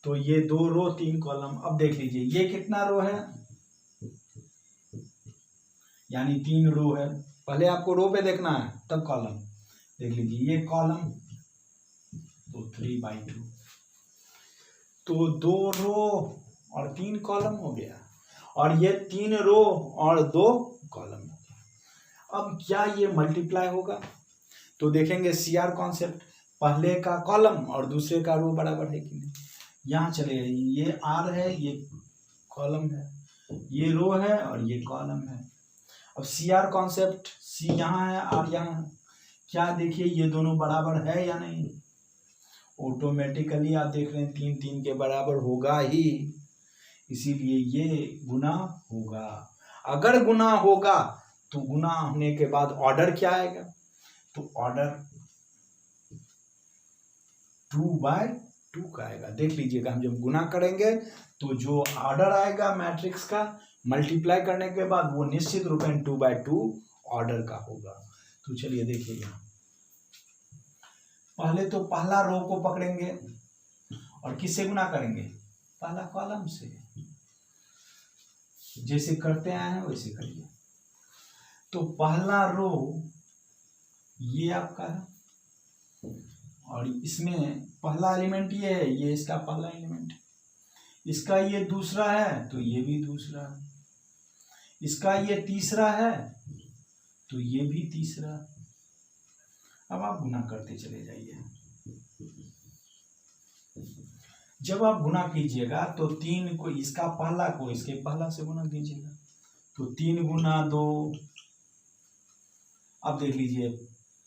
तो ये 2 रो 3 कॉलम। अब देख लीजिए ये कितना रो है, यानी 3 रो है। पहले आपको रो पे देखना है तब कॉलम। देख लीजिए ये कॉलम तो 3/2, तो 2 रो और 3 कॉलम हो गया, और ये 3 रो और 2 कॉलम हो गया। अब क्या ये मल्टीप्लाई होगा, तो देखेंगे CR कॉन्सेप्ट, पहले का कॉलम और दूसरे का रो बराबर है कि नहीं। यहाँ चले, ये R है, ये कॉलम है, ये रो है और ये कॉलम है। अब CR कॉन्सेप्ट, C यहाँ है R यहाँ है, क्या देखिए ये दोनों बराबर है या नहीं, ऑटोमेटिकली आप देख रहे हैं 3 3 के बराबर होगा ही, इसीलिए ये गुना होगा। अगर गुना होगा तो गुना होने के बाद ऑर्डर क्या आएगा, तो ऑर्डर 2/2 का आएगा। देख लीजिएगा, हम जब गुना करेंगे तो जो ऑर्डर आएगा मैट्रिक्स का मल्टीप्लाई करने के बाद वो निश्चित रूप में 2/2 ऑर्डर का होगा। तो चलिए देखिए, यहाँ पहले तो पहला रो को पकड़ेंगे और किससे गुना करेंगे, पहला कॉलम से, जैसे करते आए हैं वैसे करिए। तो पहला रो ये आपका है और इसमें पहला एलिमेंट ये है, ये इसका पहला एलिमेंट है, इसका ये दूसरा है तो ये भी दूसरा है, इसका ये तीसरा है तो ये भी तीसरा। अब आप गुना करते चले जाइए। जब आप गुना कीजिएगा तो 3 को इसका पहला को इसके पहला से गुना कीजिएगा, तो 3 गुना 2। अब देख लीजिए,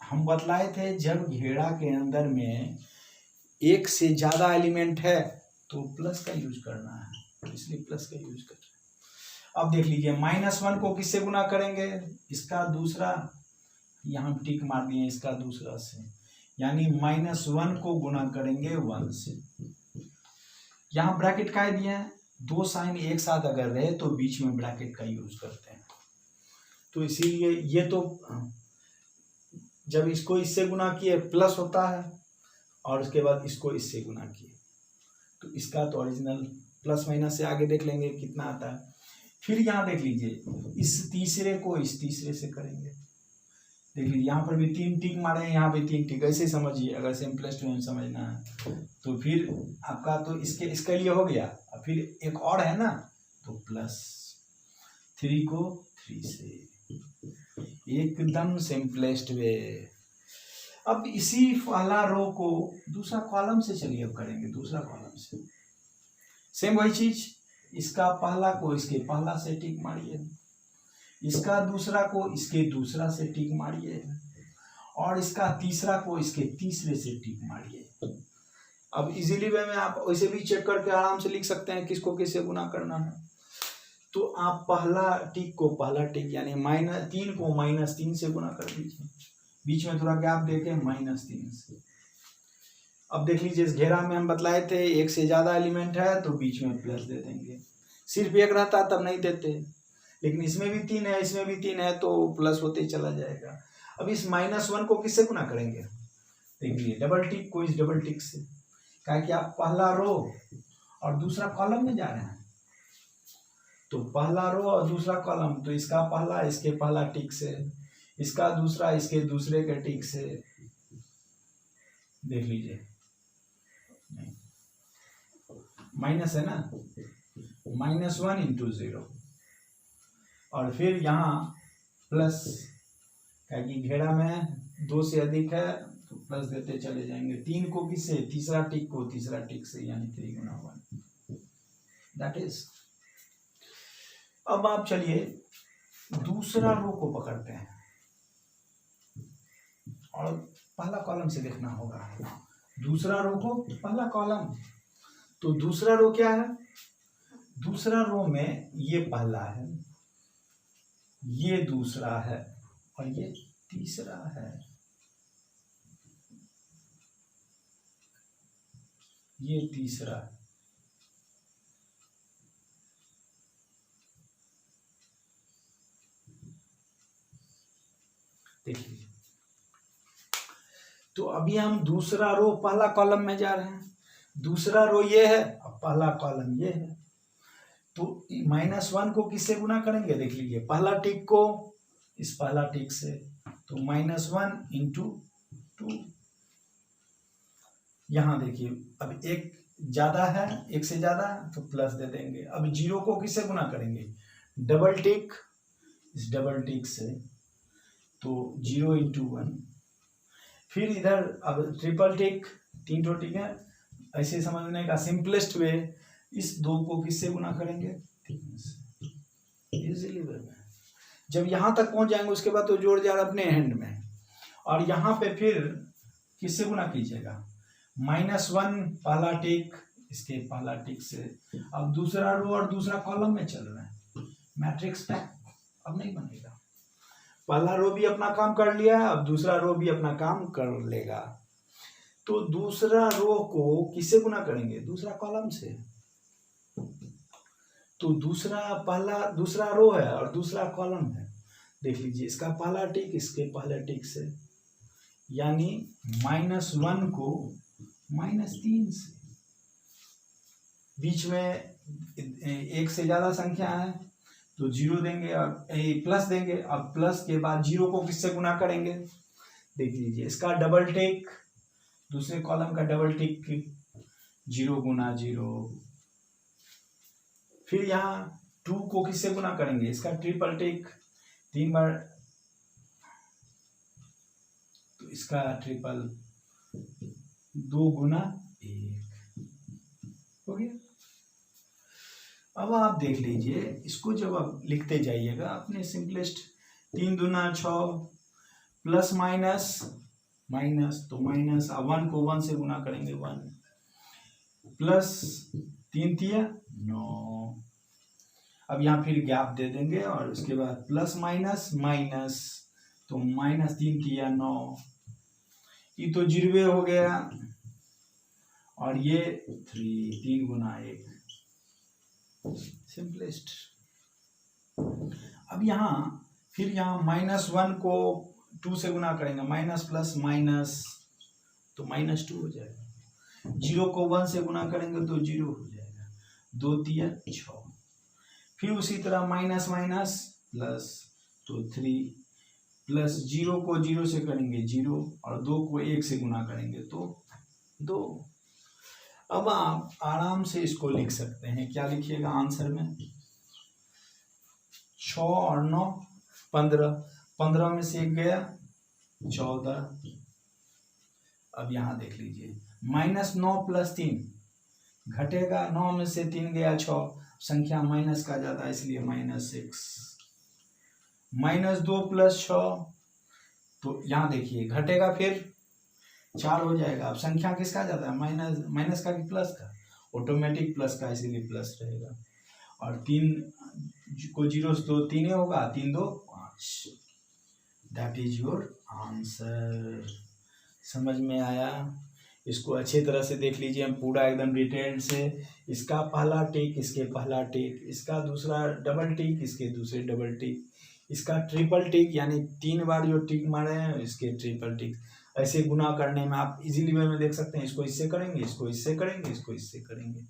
हम बतलाए थे जब घेरा के अंदर में एक से ज्यादा एलिमेंट है तो प्लस का यूज करना है, इसलिए प्लस का यूज कर रहे हैं। अब देख लीजिए, -1 को किससे गुना करेंगे, इसका दूसरा, यहाँ टिक मार दिए इसका दूसरा से, यानी -1 को गुना करेंगे 1 से। यहाँ ब्रैकेट का दिया है, 2 साइन एक साथ अगर रहे तो बीच में ब्रैकेट का यूज करते हैं। तो इसीलिए ये तो जब इसको इससे गुना किए प्लस होता है और उसके बाद इसको इससे गुना किए तो इसका तो ओरिजिनल प्लस माइनस से आगे देख लेंगे कितना आता है। फिर यहाँ देख लीजिए, इस तीसरे को इस तीसरे से करेंगे। देख लीजिए, यहाँ पर भी 3 टिक मारे हैं, यहाँ भी 3 टिक, ऐसे समझिए। अगर सिंपलेस्ट में समझना है तो फिर आपका तो इसके लिए हो गया। अब फिर एक और है ना, तो +3 को 3 से, एकदम सिंपलेस्ट वे। अब इसी पहला रो को दूसरा कॉलम से चलिए अब करेंगे, दूसरा कॉलम से सेम वही चीज, इसका पहला को इसके पहला से टिक मारिए, इसका दूसरा को इसके दूसरा से टिक मारिए और इसका तीसरा को इसके तीसरे से टिक मारिए। अब इजीली वे में आप वैसे भी चेक करके आराम से लिख सकते हैं किसको किससे गुना करना है। तो आप पहला टिक को पहला टिक यानी -3 को -3 से गुना कर दीजिए, बीच में थोड़ा गैप देके -3 से। अब देख लीजिए, इस घेरा में हम बतलाए थे एक से ज्यादा एलिमेंट है तो बीच में प्लस दे देंगे, सिर्फ एक रहता तब नहीं देते, लेकिन इसमें भी 3 है इसमें भी 3 है तो प्लस होते चला जाएगा। अब इस -1 को किससे गुना करेंगे, देखिए डबल टिक को इस डबल टिक से, क्या कि आप पहला रो और दूसरा कॉलम में जा रहे हैं, तो पहला रो और दूसरा कॉलम, तो इसका पहला इसके पहला टिक से, इसका दूसरा इसके दूसरे के टिक से। देख लीजिए, माइनस है ना, -1 × 0 और फिर यहाँ प्लस, क्योंकि घेरा में 2 से अधिक है तो प्लस देते चले जाएंगे। 3 को किससे, तीसरा टिक को तीसरा टिक से, यानी 3 × 1, दैट इज। अब आप चलिए दूसरा रो को पकड़ते हैं और पहला कॉलम से देखना होगा, दूसरा रो को पहला कॉलम। तो दूसरा रो क्या है, दूसरा रो में ये पहला है, ये दूसरा है और ये तीसरा है, ये तीसरा है। देख लीजिए, तो अभी हम दूसरा रो पहला कॉलम में जा रहे हैं, दूसरा रो ये है और पहला कॉलम ये है। तो -1 को किससे गुना करेंगे, देख लीजिए, पहला टिक को इस पहला टिक से, तो -1 × 2। यहाँ देखिए, अब एक ज्यादा है, एक से ज्यादा तो प्लस दे देंगे। अब 0 को किससे गुना करेंगे, डबल टिक इस डबल टिक से, तो 0 × 1। फिर इधर अब ट्रिपल टिक, 3 टिक है, ऐसे समझने का सिंपलेस्ट वे, इस 2 को किससे गुना करेंगे, 3 से, इजीली वे में। जब यहाँ तक पहुंच जाएंगे उसके बाद तो जोड़ जाड़ अपने हैंड में। और यहाँ पे फिर किससे गुना कीजिएगा, -1 पहला टिक इसके पहला टिक से। अब दूसरा रो और दूसरा कॉलम में चल रहा है, मैट्रिक्स पे अब नहीं बनेगा। पहला रो भी अपना काम कर लिया है, अब दूसरा रो भी अपना काम कर लेगा। तो दूसरा रो को किससे गुना करेंगे, दूसरा कॉलम से। तो दूसरा रो है और दूसरा कॉलम है, देख लीजिए इसका पहला टिक इसके पहले टिक से, यानी -1 को -3 से। बीच में एक से ज्यादा संख्या है तो 0 देंगे और प्लस देंगे। अब प्लस के बाद 0 को किससे गुना करेंगे, देख लीजिए इसका डबल टिक, दूसरे कॉलम का डबल टिक, 0 गुना 0। फिर यहाँ 2 को किससे गुना करेंगे, इसका ट्रिपल टिक 3 बार, तो इसका ट्रिपल 2 गुना 1 हो गया। अब आप देख लीजिए इसको जब आप लिखते जाइएगा अपने सिंपलेस्ट, 3 दूना 6 प्लस माइनस तो माइनस, 1 को 1 से गुना करेंगे 1 प्लस 3 तिया 9। अब यहाँ फिर गैप दे देंगे और उसके बाद प्लस माइनस तो -3 तिया 9, ये तो 0 हो गया और ये 3 गुना 1 सिंपलेस्ट। अब यहाँ फिर यहाँ -1 को 2 से गुना करेंगे, माइनस प्लस माइनस तो -2 हो जाएगा। 0 को 1 से गुना करेंगे तो 0 हो जाएगा, 2 तिया 6। फिर उसी तरह माइनस प्लस तो 3 प्लस 0 को 0 से करेंगे 0 और 2 को 1 से गुना करेंगे तो 2। अब आप आराम से इसको लिख सकते हैं, क्या लिखिएगा आंसर में, 6 और 9 15 में से 1 गया 14। अब यहाँ देख लीजिए -9 प्लस 3 घटेगा, 9 में से 3 गया 6, संख्या माइनस का ज्यादा इसलिए -6। -2 प्लस 6 तो यहाँ देखिए घटेगा फिर 4 हो जाएगा। अब संख्या किसका ज्यादा है, माइनस का कि प्लस का, ऑटोमेटिक प्लस का इसीलिए प्लस रहेगा। और 3 को 0 से तो 3 होगा, 3 2 5, दैट इज योर आंसर। समझ में आया, इसको अच्छी तरह से देख लीजिए, हम पूरा एकदम डिटेल्ड से, इसका पहला टिक इसके पहला टिक, इसका दूसरा डबल टिक इसके दूसरे डबल टिक, इसका ट्रिपल टिक यानी 3 बार जो टिक मारे हैं इसके ट्रिपल टिक। ऐसे गुना करने में आप इजीली वे में देख सकते हैं, इसको इससे करेंगे, इसको इससे करेंगे, इसको इससे करेंगे,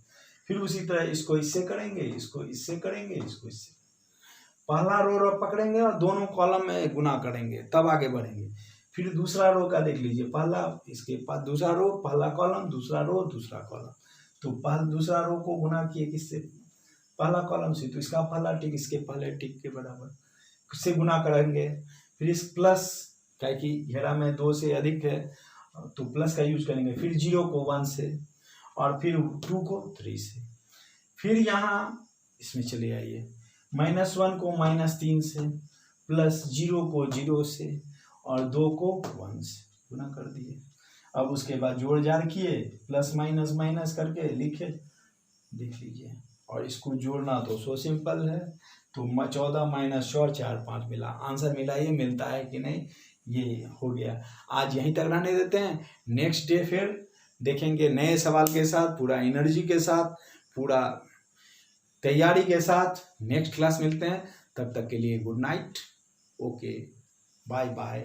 फिर उसी तरह इसको इससे करेंगे, इसको इससे करेंगे, इसको इससे। पहला रो पकड़ेंगे और दोनों कॉलम में गुना करेंगे, तब आगे बढ़ेंगे। फिर दूसरा रो का देख लीजिए, पहला इसके पास दूसरा रो, पहला कॉलम, दूसरा रो, दूसरा कॉलम, तो दूसरा रो को गुना किए किससे, पहला कॉलम से, तो इसका पहला टिक इसके पहले टिक के बराबर, किससे गुना करेंगे। फिर इस प्लस क्या कि घेरा में 2 से अधिक है तो प्लस का यूज करेंगे, फिर 0 को 1 से और फिर 2 को 3 से। फिर यहाँ इसमें चले आइए, -1 को -3 से, प्लस 0 को 0 से और 2 को 1 से गुना कर दिए। अब उसके बाद जोड़ जाड़ किए, प्लस माइनस माइनस करके लिखे, देख लीजिए। और इसको जोड़ना तो सो सिंपल है, तो 14 - 4 4 5 मिला, आंसर मिला, ये मिलता है कि नहीं, ये हो गया। आज यहीं तक रहने देते हैं, नेक्स्ट डे फिर देखेंगे नए सवाल के साथ, पूरा एनर्जी के साथ, पूरा तैयारी के साथ। नेक्स्ट क्लास मिलते हैं, तब तक के लिए good night, okay, bye bye.